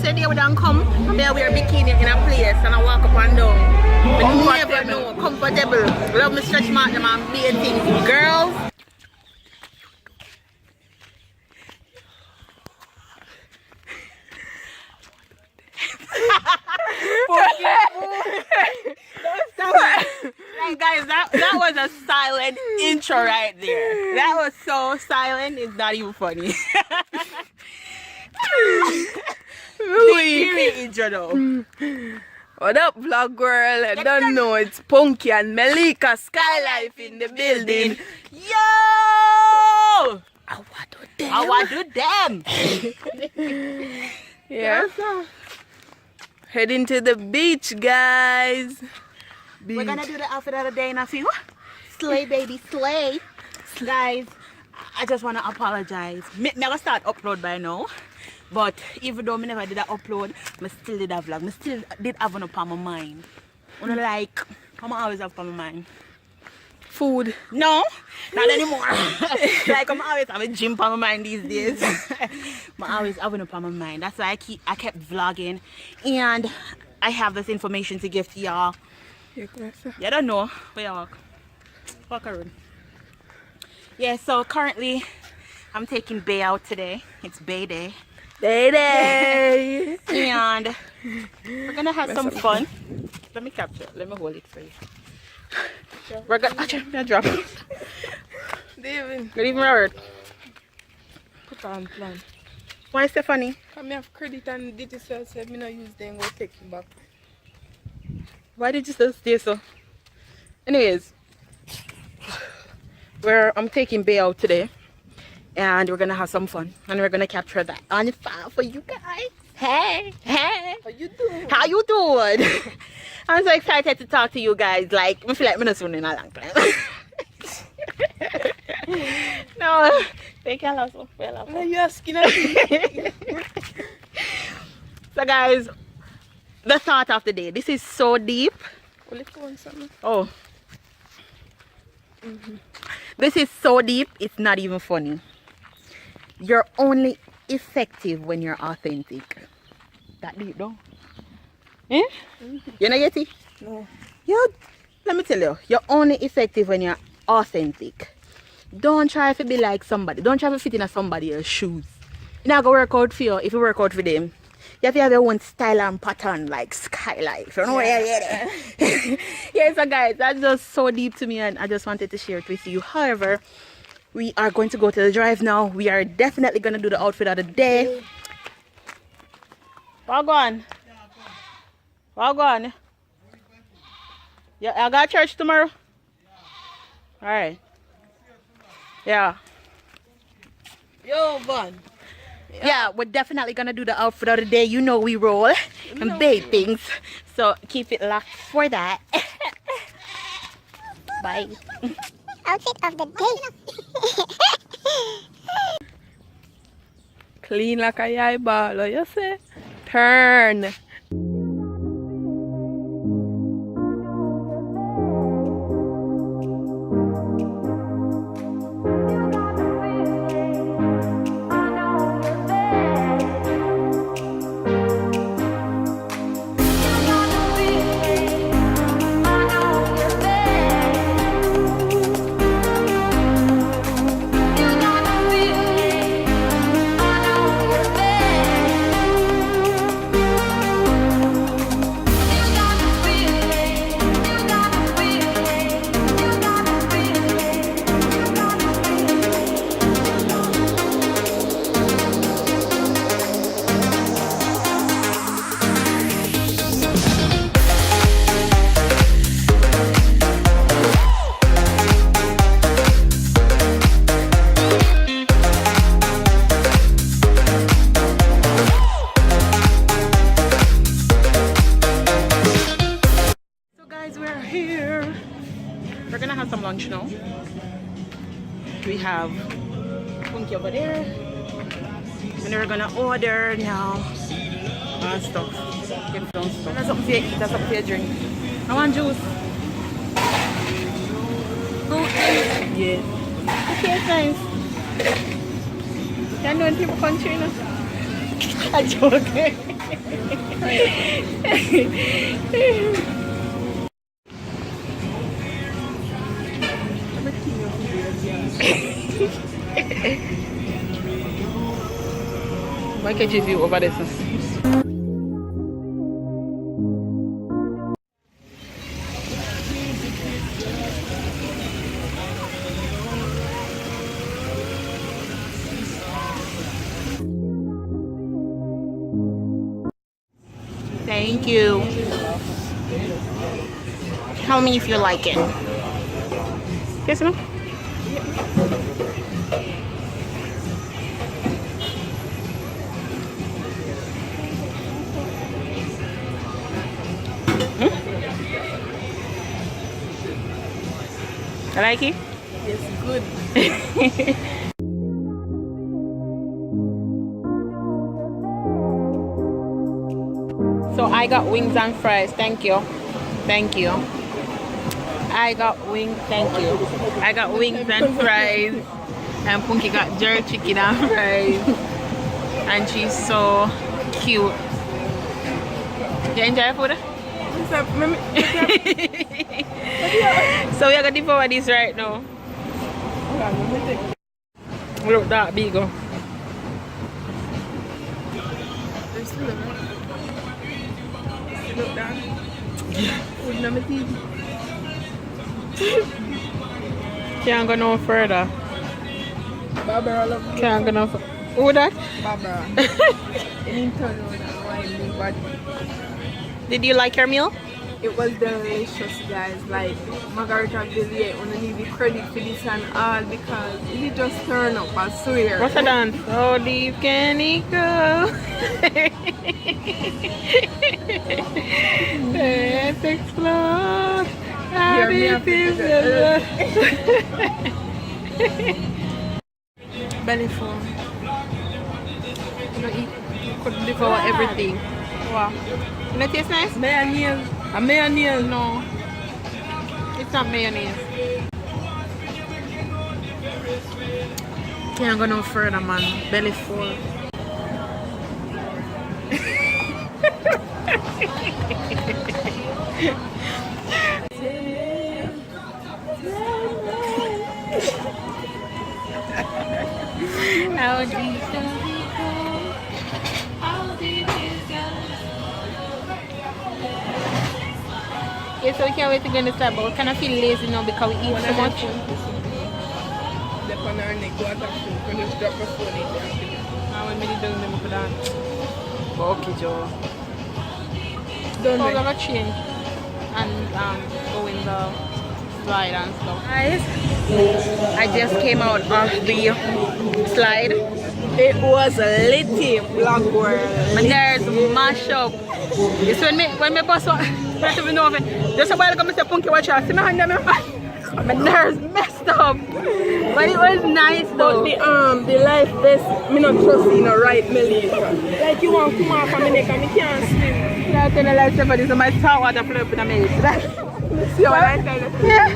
yesterday we don't come. Maybe I wear bikini in a place and I walk up and down. But you never know. Comfortable. Love me stretch mark them and be a thing. Girls. Like guys, that was a silent intro right there. That was so silent, it's not even funny. Intro though. What up, vlog girl? I don't know, it's Punky and MELICASKYLIFE in the building. Yo! I want to them. Yeah. Heading to the beach, guys. We're gonna do the outfit of the day in a few. Slay, baby, slay. Guys, I just wanna apologize. Me never start upload by now. But even though I never did that upload, I still did a vlog. I still did have one up on my mind. Like, I'm always have on my mind. Food. No, not anymore. Like I'm always having gym on my mind these days. I'm always having up on my mind. That's why I kept vlogging. And I have this information to give to y'all. You don't know where you walk around. Yeah, so currently I'm taking Bay out today. It's Bay Day. Day. And we're gonna have some fun. Let me capture it. Let me hold it for you. We're gonna drop it. David. Good evening, Robert. Put on plan. Why, Stephanie? Come have credit and digital said me not use them, go take you back. Why did you still stay so? Anyways, I'm taking Bay out today. And we're gonna have some fun. And we're gonna capture that on file for you guys. Hey. How you doing? How you doing? I'm so excited to talk to you guys. Like, I feel like I'm not soon in a long time. No, thank you, also. Are you asking us? So guys, the thought of the day. This is so deep. Oh. This is so deep, it's not even funny. You're only effective when you're authentic. That deep though. Eh? You know get it? No. Let me tell you, you're only effective when you're authentic. Don't try to be like somebody. Don't try to fit in somebody else's shoes. You're not gonna work out for you if you work out for them. You have to have your own style and pattern like Skylife. You know? Yeah. Yeah, so guys, that's just so deep to me and I just wanted to share it with you. However, we are going to go to the drive now. We are definitely going to do the outfit of the day. Wagwan. Yeah, I got church tomorrow. Alright. Yeah. Yo, Van. Yeah, we're definitely gonna do the outfit of the day. You know we roll and bait things. So keep it locked for that. Bye. Outfit of the day. Clean like a eyeball, you say? Turn. We're gonna have some lunch now. We have Punky over there. And we're gonna order now stuff. Get some stuff. That's something for you eat, that's something for you drink. I want juice. Yeah. Okay, nice. You're doing people country, you know? I'm joking. Why can't you view over this? Thank you. Tell me if you like it. Yes, ma'am. I like it? It's good. So I got wings and fries. Thank you. Thank you. I got wings. Thank you. I got wings and fries. And Punky got jerk chicken and fries. And she's so cute. You enjoy food? So we are gonna devour this right now. Look that big. Look that. Can't go no further. Barbara, I love you. Can't go no further. Who that? Barbara. Did you like your meal? It was delicious, guys. Like MargaritaVille, I want to give you credit for this and all because it just turned up, I swear. What's that dance? How deep can it go? Let's explore. How deep is the belly full. You know, eat. You could devour everything. Wow. You know, taste nice? Mayonnaise. A mayonnaise? No. It's not mayonnaise. Can't go no further, man. Belly full. How deep does it go? How deep is God? Yeah, so we can't wait to go in the start, but we kind of feel lazy now because we eat so much. Step on our neck, go at that food. When you drop a phone in there. I want me to do them for that. But okay, Joe. Don't So we're gonna change and go in the slide and stuff. Guys, I just came out of the slide. It was a litty vlog world. And there's mash up. It's when me boss first of all, just a while ago, Mr. Punky watch out. See my hand there, my nerves messed up. But it was nice though. But the life best, me not trust in a right Melika. Like you want to come off and me neck and me can't swim. Yeah, I tell you like somebody, so my salt water flow up in a minute. See what I tell you? Yeah.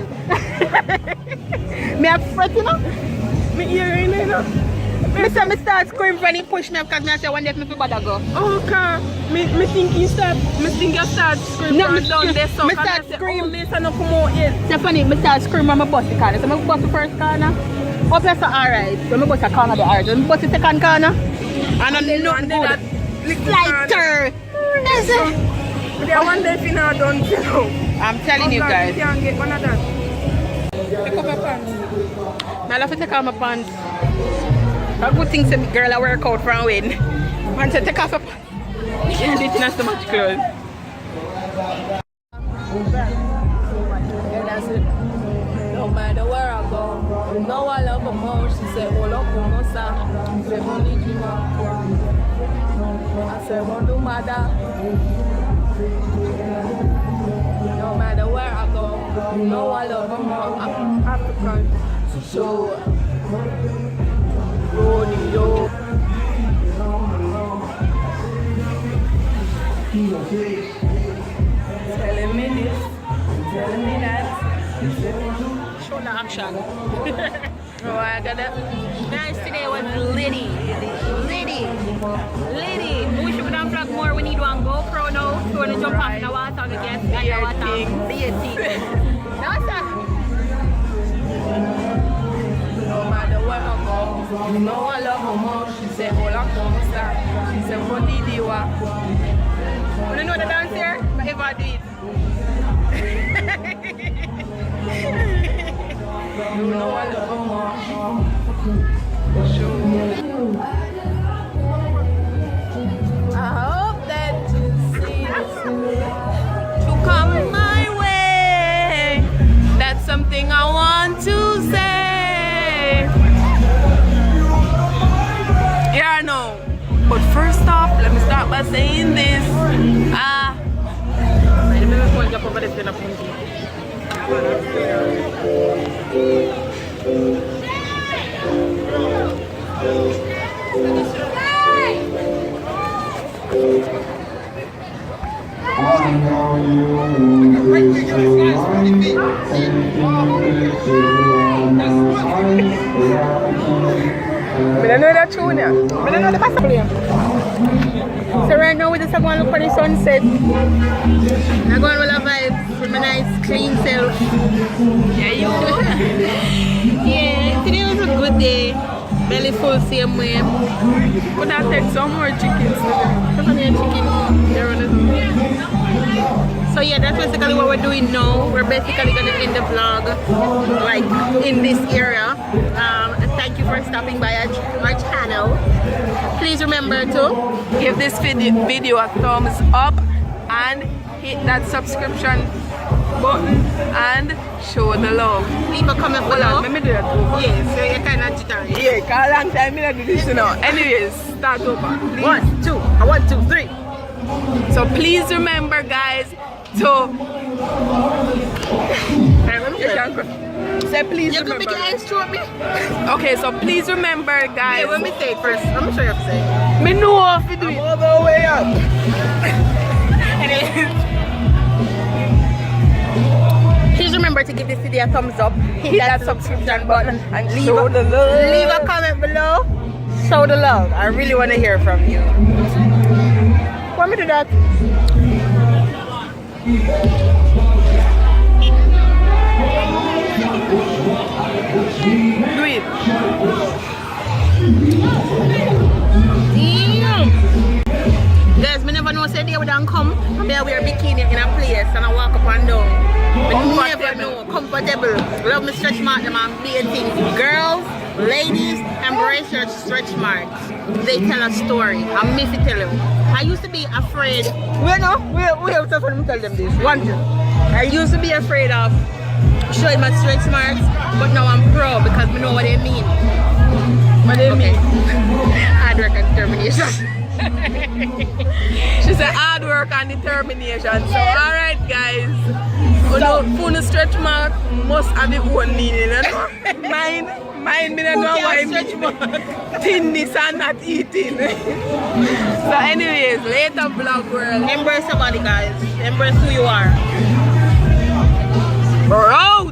Me a fret, you know? Me hearing you know? Me start screaming when he push me up because I say one day if me feel bad I go. Oh, okay. Me think you start screaming No, me down there so me start screaming. Me say no come out yet. Stephanie, me start screaming when I bust the corner. So I bust the first corner. Up here so alright. When I bust the corner the alright. When I bust the second corner. And I'm not good. Lighter. I wonder if you know done you know. I'm telling you guys. You can't get one of that. Take off my pants. I love to take off my pants. A good thing to girl I work out from when. And to take off my pants. It's not so much clothes. Yeah, that's it. No matter where I go, no I love her more. She said, well, up on my side. She said, only dream I said, well, no matter. No matter where I go, no I love her more. I'm African. So, rodeo. Telling me this, telling me that. Show the action. Oh, I got it. Guys, today was Liddy. We should have vlog more. We need one GoPro now. We want to jump off in the water and get in the water. Be a team. No, sir. No matter what I go, no one love her more. She said, all I come start. She said, what did you want? You know the dance here? But if I do it. You know I love her more. Sure. I hope that you see this to come my way. That's something I want to say. Yeah, I know. But first off, let me start by saying this. I don't know that tune. I don't know the bass player. So right now we just going to look for the sunset. I'm going with a vibe with my nice clean self. Yeah, you. Yeah, today was a good day. Belly full same way. Could I take some more chickens today? Some more chicken. So yeah, that's basically what we're doing now. We're basically gonna end the vlog like in this area. Thank you for stopping by our channel. Please remember to Give this video a thumbs up and hit that subscription button and show the love. leave a comment Hold below. on, let me do that too. Yes, so you're kind of jittery. Yeah, cause a long time I do this, you know. Anyways, start over. Please. 1, 2, 1, 2, 3. So please remember, guys, to say please You can make remember. your eyes through me. Okay, so please remember, guys. Hey, let me say it first. Let me show you how to say it. Me know how to do it. All the way up. Please remember to give this video a thumbs up, hit that subscription button, and leave Show the love. leave a comment below. Show the love. I really want to hear from you. Want me to do that? Do it. Damn. Guys, me never know say they would come and they wear bikini in a place and I walk up and down. But never know. Comfortable. Love me stretch mark them and be a thing. Girls, ladies, embrace your stretch marks. They tell a story. I'm me to tell you. I used to be afraid. Wait no, we have to tell them this. One thing. I used to be afraid of showing my stretch marks, but now I'm pro because we know what they mean. What do you mean? Hard work and determination. She said hard work and determination. So alright guys. Phone stretch mark must have its own meaning, you know? Mine me don't know why stretch mark. thinness and not eating. So anyways, later vlog world. Embrace your body, guys. Embrace who you are. Bro!